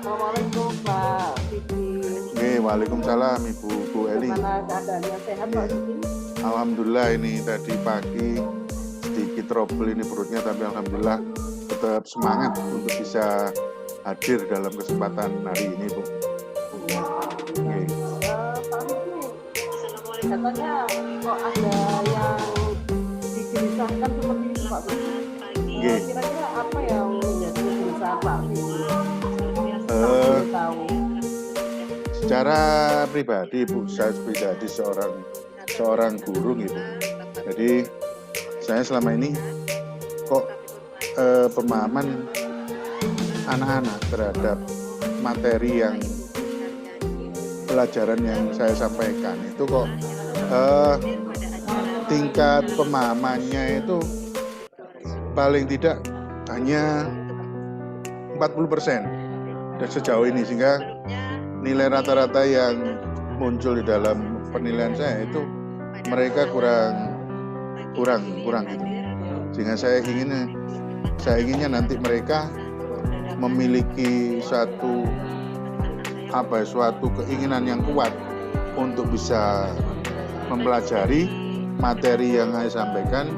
Assalamualaikum Pak Fikri. Waalaikumsalam Ibu Bu Eli. Bagaimana keadaannya, sehat Pak Fikri? Alhamdulillah, ini tadi pagi sedikit trouble ini perutnya, tapi alhamdulillah tetap semangat untuk bisa hadir dalam kesempatan hari ini, Bu. Iya, Pak Fikri. Pak Fikri, katanya kok ada yang digelisahkan seperti itu Pak Fikri. Kira-kira apa yang menjadi kegelisahan Pak Fikri? Tahu. Secara pribadi, Bu, saya pribadi seorang guru gitu. Jadi saya selama ini kok pemahaman anak-anak terhadap materi yang pelajaran yang saya sampaikan itu kok tingkat pemahamannya itu paling tidak hanya 40% dan sejauh ini, sehingga nilai rata-rata yang muncul di dalam penilaian saya itu mereka kurang gitu. Sehingga saya inginnya nanti mereka memiliki suatu keinginan yang kuat untuk bisa mempelajari materi yang saya sampaikan,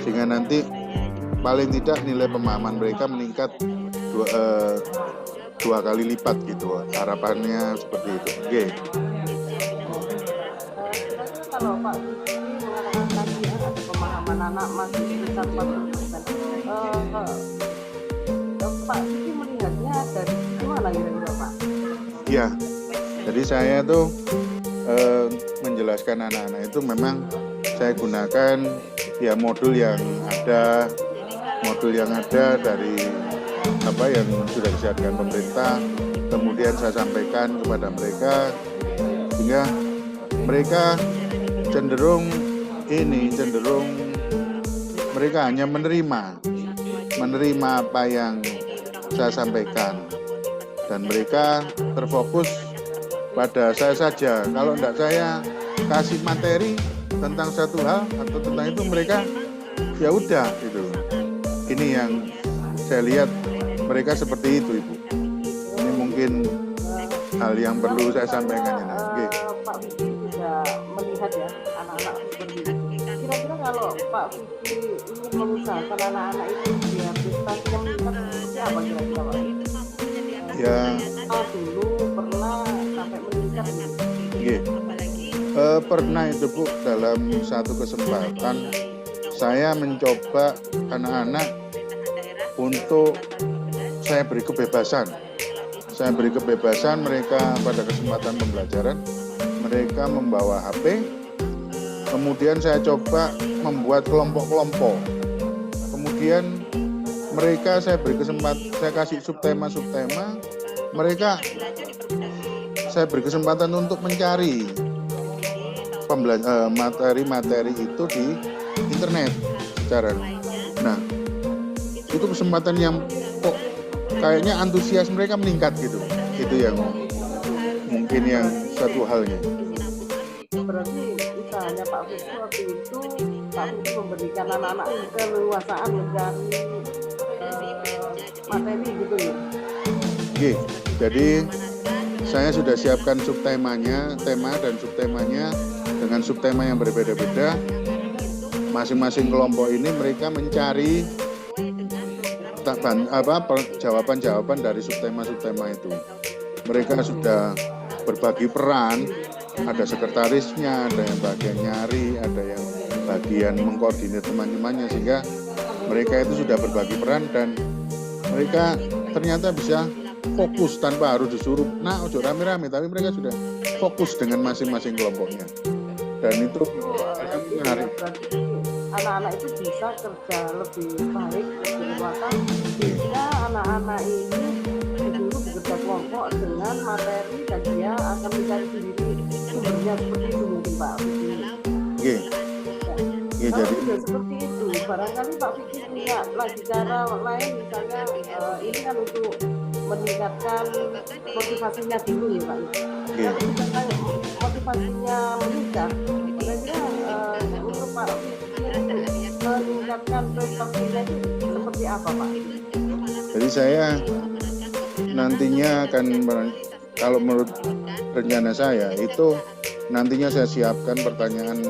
sehingga nanti paling tidak nilai pemahaman mereka meningkat dua kali lipat gitu. Harapannya seperti itu. Kalau Pak Fikri mengatakan tadi ada pemahaman anak masih sekitar 40%. Pak Fikri melihatnya dari mana kira-kira Pak? Iya, jadi saya tuh menjelaskan anak-anak itu memang saya gunakan ya modul yang ada dari apa yang sudah disiapkan pemerintah, kemudian saya sampaikan kepada mereka, sehingga mereka cenderung mereka hanya menerima apa yang saya sampaikan, dan mereka terfokus pada saya saja. Kalau tidak saya kasih materi tentang satu hal atau tentang itu, mereka ya udah gitu. Ini yang saya lihat mereka seperti itu, Ibu. Ini mungkin hal yang perlu saya sampaikan. Pak Fikri juga melihat ya anak-anak seperti itu. Kira-kira kalau Pak Fikri ingin mengusahakan anak-anak itu biar prestasinya meningkat, seperti apa kira-kira Pak? Ya. Dulu pernah sampai meningkat gitu. Pernah itu, Bu, dalam satu kesempatan saya mencoba anak-anak untuk saya beri kebebasan mereka pada kesempatan pembelajaran. Mereka membawa HP, kemudian saya coba membuat kelompok-kelompok. Kemudian mereka saya beri kesempatan, saya kasih subtema. Mereka saya beri kesempatan untuk mencari materi-materi itu di internet secara. Nah, itu kesempatan yang kok kayaknya antusias mereka meningkat gitu. Itu yang mungkin yang satu halnya. Berarti usahanya Pak Fikri waktu itu Pak Fikri memberikan anak-anak keleluasaan mencari materi gitu ya. Jadi saya sudah siapkan tema dan subtemanya dengan subtema yang berbeda-beda. Masing-masing kelompok ini mereka mencari jawaban-jawaban dari subtema itu. Mereka sudah berbagi peran, ada sekretarisnya, ada yang bagian nyari, ada yang bagian mengkoordinir teman-temannya, sehingga mereka itu sudah berbagi peran dan mereka ternyata bisa fokus tanpa harus disuruh ojo rame-rame, tapi mereka sudah fokus dengan masing-masing kelompoknya. Dan itu menarik. Anak-anak itu bisa kerja lebih baik, lebih matang, sehingga anak-anak ini disuruh bekerja kelompok dengan materi dan dia akan mencari sendiri sumbernya, seperti itu mungkin Pak Fikri. Kalau sudah seperti itu, barangkali Pak Fikri punya lagi cara lain, misalnya ini kan untuk meningkatkan motivasinya dulu ya Pak. Kalau misalnya motivasinya meningkat, kira-kira untuk Pak Fikri meningkatkan prestasinya itu seperti apa Pak? Jadi saya nantinya akan kalau menurut rencana saya itu nantinya saya siapkan pertanyaan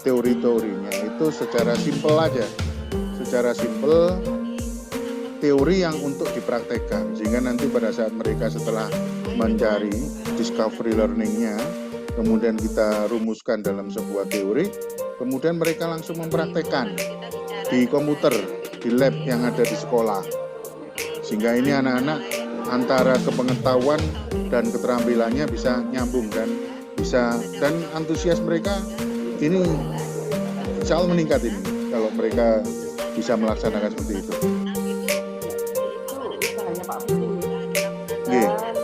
teori-teorinya itu secara simpel aja, secara simpel teori yang untuk dipraktekkan, sehingga nanti pada saat mereka setelah mencari discovery learning-nya, kemudian kita rumuskan dalam sebuah teori, kemudian mereka langsung mempraktekkan di komputer, di lab yang ada di sekolah, sehingga ini anak-anak antara kepengetahuan dan keterampilannya bisa nyambung dan antusias mereka ini insya Allah meningkat ini kalau mereka bisa melaksanakan seperti itu. Usahanya Pak Putin. Iya. Dan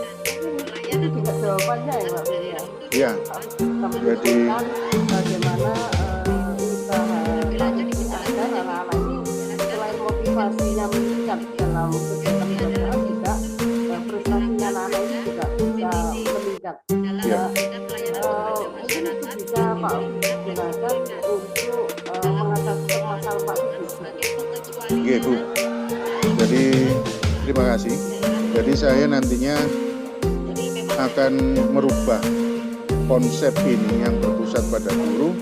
itu juga jawabannya ya Pak Putin ya. Iya. Jadi bagaimana usaha Pak Putin agar anak-anak ini selain motivasinya meningkat dalam kegiatan belajar juga prestasinya anak-anak ini juga bisa meningkat. Iya. Mungkin itu bisa Pak Putin gunakan untuk mengatasi permasalahan Pak Putin. Iya Bu. Jadi terima kasih. Jadi saya nantinya akan merubah konsep ini yang berpusat pada guru.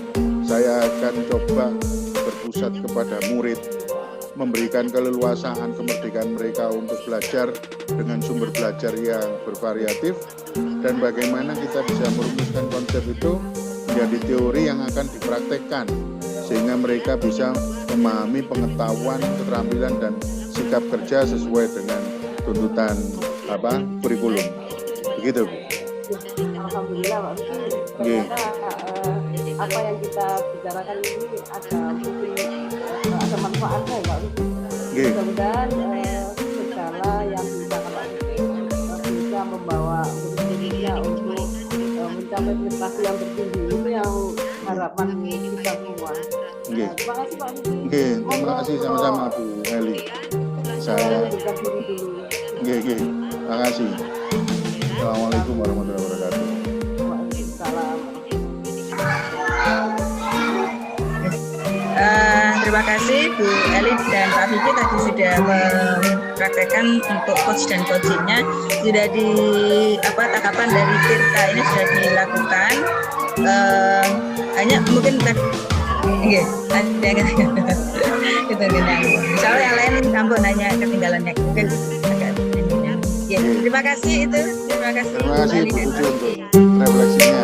Saya akan coba berpusat kepada murid, memberikan keleluasaan, kemerdekaan mereka untuk belajar dengan sumber belajar yang bervariatif, dan bagaimana kita bisa merumuskan konsep itu menjadi teori yang akan dipraktekkan sehingga mereka bisa memahami pengetahuan, keterampilan, dan sikap kerja sesuai dengan tuntutan kurikulum. Begitu Bu. Alhamdulillah Pak Putin. Ternyata apa yang kita bicarakan ini ada manfaatnya Pak Putin. Mudah-mudahan segala yang dibicarakan Pak Putin bisa membawa murid-muridnya untuk mencapai prestasi yang tertinggi. Itu yang harapan kita semua. Terima kasih Pak Putin. Terima kasih sama-sama Bu Eli. Saya terima kasih. Assalamualaikum warahmatullahi wabarakatuh. Waalaikumsalam. Terima kasih Bu Eli dan Pak Vicky tadi sudah mempraktekkan untuk coach dan coachingnya, sudah di tangkapan dari Tirta ini sudah dilakukan. Hanya mungkin ada gitu misalnya yang lain kampung hanya ketinggalannya mungkin agak terima kasih Bu Puji untuk refleksinya.